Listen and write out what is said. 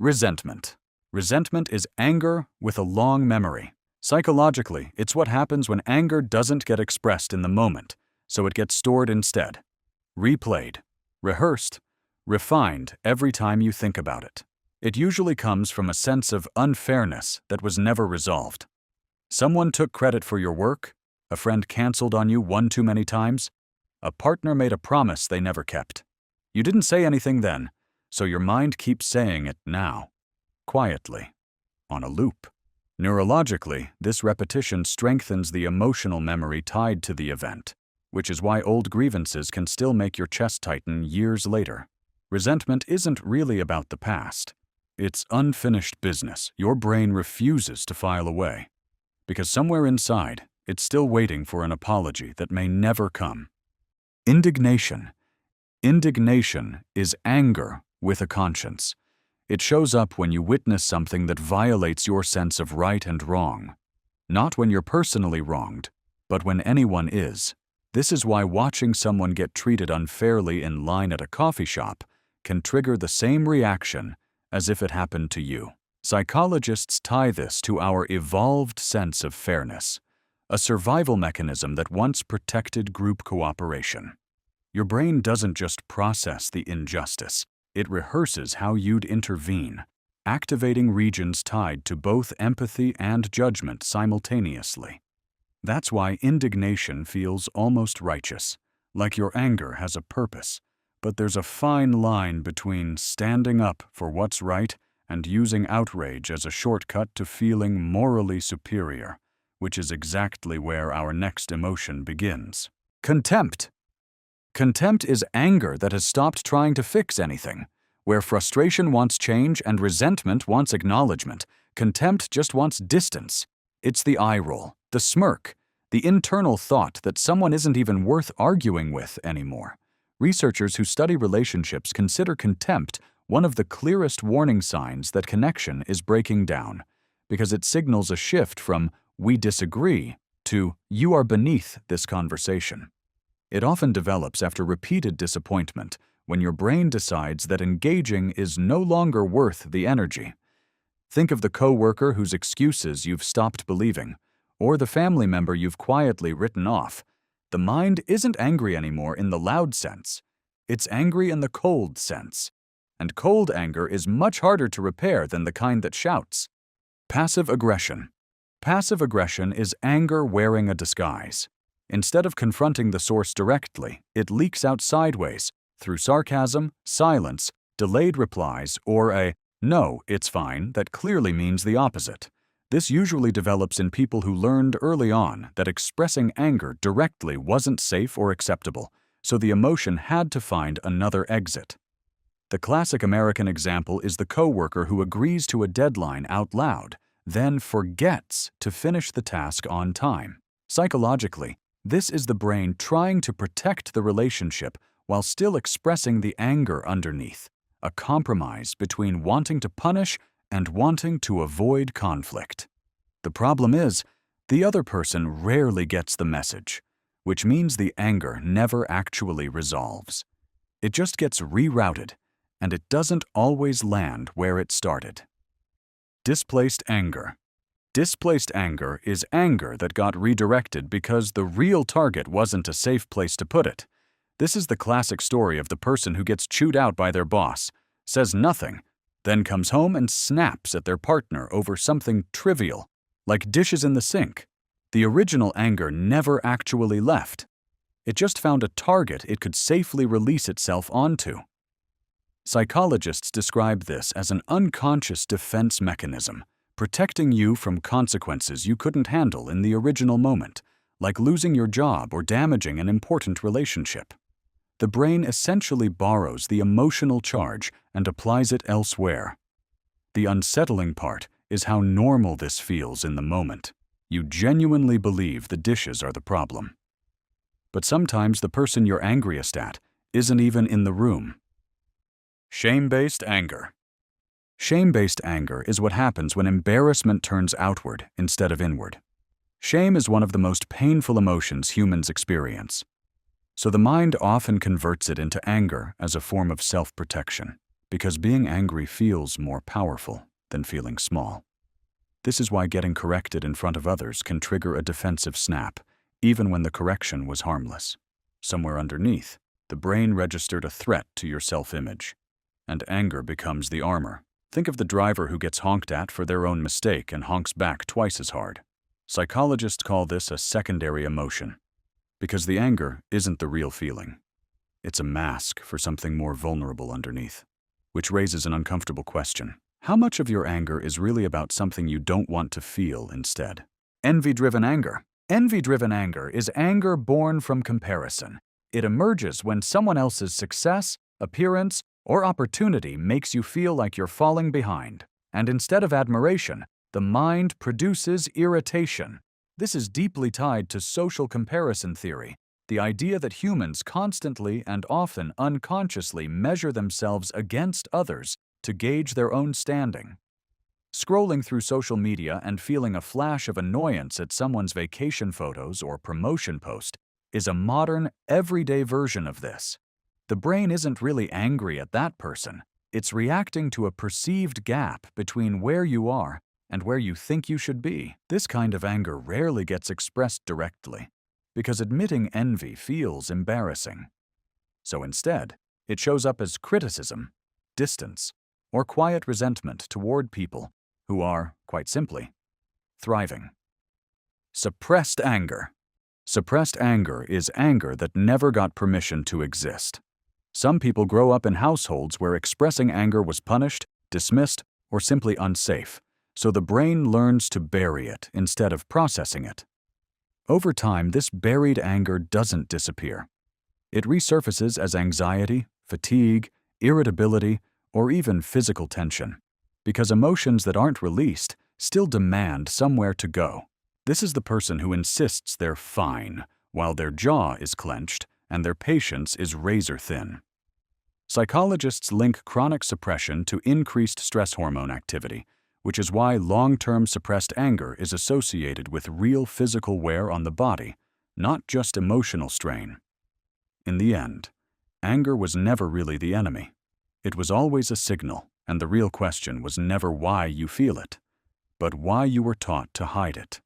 Resentment. Resentment is anger with a long memory. Psychologically, it's what happens when anger doesn't get expressed in the moment, so it gets stored instead. Replayed, rehearsed, refined every time you think about it. It usually comes from a sense of unfairness that was never resolved. Someone took credit for your work, a friend canceled on you one too many times, a partner made a promise they never kept. You didn't say anything then, so your mind keeps saying it now, quietly, on a loop. Neurologically, this repetition strengthens the emotional memory tied to the event, which is why old grievances can still make your chest tighten years later. Resentment isn't really about the past. It's unfinished business your brain refuses to file away, because somewhere inside, it's still waiting for an apology that may never come. Indignation. Indignation is anger with a conscience. It shows up when you witness something that violates your sense of right and wrong. Not when you're personally wronged, but when anyone is. This is why watching someone get treated unfairly in line at a coffee shop can trigger the same reaction as if it happened to you. Psychologists tie this to our evolved sense of fairness, a survival mechanism that once protected group cooperation. Your brain doesn't just process the injustice, it rehearses how you'd intervene, activating regions tied to both empathy and judgment simultaneously. That's why indignation feels almost righteous, like your anger has a purpose, but there's a fine line between standing up for what's right and using outrage as a shortcut to feeling morally superior, which is exactly where our next emotion begins. Contempt. Contempt is anger that has stopped trying to fix anything. Where frustration wants change and resentment wants acknowledgement, contempt just wants distance. It's the eye roll, the smirk, the internal thought that someone isn't even worth arguing with anymore. Researchers who study relationships consider contempt one of the clearest warning signs that connection is breaking down, because it signals a shift from "we disagree" to "you are beneath this conversation." It often develops after repeated disappointment, when your brain decides that engaging is no longer worth the energy. Think of the coworker whose excuses you've stopped believing, or the family member you've quietly written off. The mind isn't angry anymore in the loud sense. It's angry in the cold sense. And cold anger is much harder to repair than the kind that shouts. Passive aggression. Passive aggression is anger wearing a disguise. Instead of confronting the source directly, it leaks out sideways, through sarcasm, silence, delayed replies, or a "no, it's fine" that clearly means the opposite. This usually develops in people who learned early on that expressing anger directly wasn't safe or acceptable, so the emotion had to find another exit. The classic American example is the coworker who agrees to a deadline out loud, then forgets to finish the task on time. Psychologically, this is the brain trying to protect the relationship while still expressing the anger underneath, a compromise between wanting to punish and wanting to avoid conflict. The problem is, the other person rarely gets the message, which means the anger never actually resolves. It just gets rerouted, and it doesn't always land where it started. Displaced anger. Displaced anger is anger that got redirected because the real target wasn't a safe place to put it. This is the classic story of the person who gets chewed out by their boss, says nothing, then comes home and snaps at their partner over something trivial, like dishes in the sink. The original anger never actually left. It just found a target it could safely release itself onto. Psychologists describe this as an unconscious defense mechanism, protecting you from consequences you couldn't handle in the original moment, like losing your job or damaging an important relationship. The brain essentially borrows the emotional charge and applies it elsewhere. The unsettling part is how normal this feels in the moment. You genuinely believe the dishes are the problem. But sometimes the person you're angriest at isn't even in the room. Shame-based anger. Shame-based anger is what happens when embarrassment turns outward instead of inward. Shame is one of the most painful emotions humans experience. So the mind often converts it into anger as a form of self-protection, Because being angry feels more powerful than feeling small. This is why getting corrected in front of others can trigger a defensive snap, even when the correction was harmless. Somewhere underneath, the brain registered a threat to your self-image, and anger becomes the armor. Think of the driver who gets honked at for their own mistake and honks back twice as hard. Psychologists call this a secondary emotion, because the anger isn't the real feeling. It's a mask for something more vulnerable underneath, which raises an uncomfortable question. How much of your anger is really about something you don't want to feel instead? Envy-driven anger. Envy-driven anger is anger born from comparison. It emerges when someone else's success, appearance, or opportunity makes you feel like you're falling behind. And instead of admiration, the mind produces irritation. This is deeply tied to social comparison theory, the idea that humans constantly and often unconsciously measure themselves against others to gauge their own standing. Scrolling through social media and feeling a flash of annoyance at someone's vacation photos or promotion post is a modern, everyday version of this. The brain isn't really angry at that person. It's reacting to a perceived gap between where you are and where you think you should be. This kind of anger rarely gets expressed directly, because admitting envy feels embarrassing. So instead, it shows up as criticism, distance, or quiet resentment toward people who are, quite simply, thriving. Suppressed anger. Suppressed anger is anger that never got permission to exist. Some people grow up in households where expressing anger was punished, dismissed, or simply unsafe, so the brain learns to bury it instead of processing it. Over time, this buried anger doesn't disappear. It resurfaces as anxiety, fatigue, irritability, or even physical tension, because emotions that aren't released still demand somewhere to go. This is the person who insists they're fine, while their jaw is clenched and their patience is razor-thin. Psychologists link chronic suppression to increased stress hormone activity, which is why long-term suppressed anger is associated with real physical wear on the body, not just emotional strain. In the end, anger was never really the enemy. It was always a signal, and the real question was never why you feel it, but why you were taught to hide it.